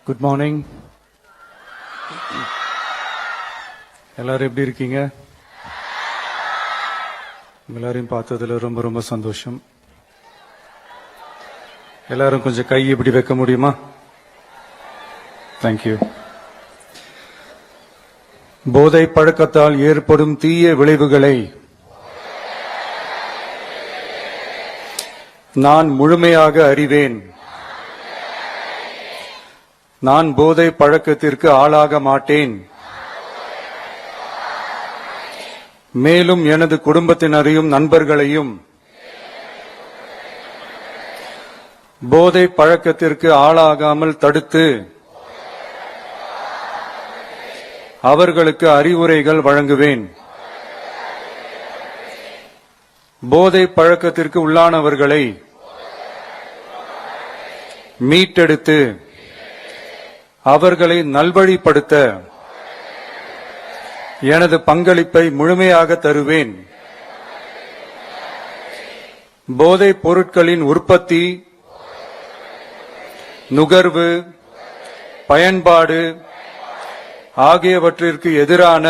Good morning. எல்லாரும் எப்படி இருக்கீங்க? எல்லாரையும் பார்த்ததுல ரொம்ப ரொம்ப சந்தோஷம். எல்லாரும் கொஞ்சம் கை இப்படி வைக்க முடியுமா? தேங்க்யூ. போதை பழக்கத்தால் ஏற்படும் தீய விளைவுகளை நான் முழுமையாக அறிவேன். நான் போதை பழக்கத்திற்கு ஆளாக மாட்டேன். மேலும் எனது குடும்பத்தினரையும் நண்பர்களையும் போதை பழக்கத்திற்கு ஆளாகாமல் தடுத்து அவர்களுக்கு அறிவுரைகள் வழங்குவேன். போதை பழக்கத்திற்கு உள்ளானவர்களை மீட்டெடுத்து அவர்களை நல்வழிப்படுத்த எனது பங்களிப்பை முழுமையாக தருவேன். போதைப் பொருட்களின் உற்பத்தி, நுகர்வு, பயன்பாடு ஆகியவற்றிற்கு எதிரான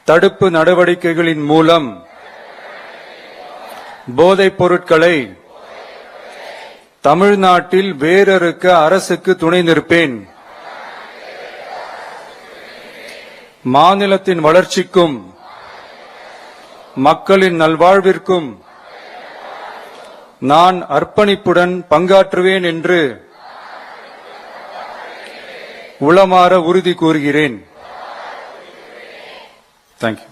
தடுப்பு நடவடிக்கைகளின் மூலம் போதைப் பொருட்களை தமிழ்நாட்டில் வேரறுக்க அரசுக்கு துணை நிற்பேன். மாநிலத்தின் வளர்ச்சிக்கும் மக்களின் நல்வாழ்விற்கும் நான் அர்ப்பணிப்புடன் பங்காற்றுவேன் என்று உளமாற உறுதி கூறுகிறேன். தேங்க்யூ.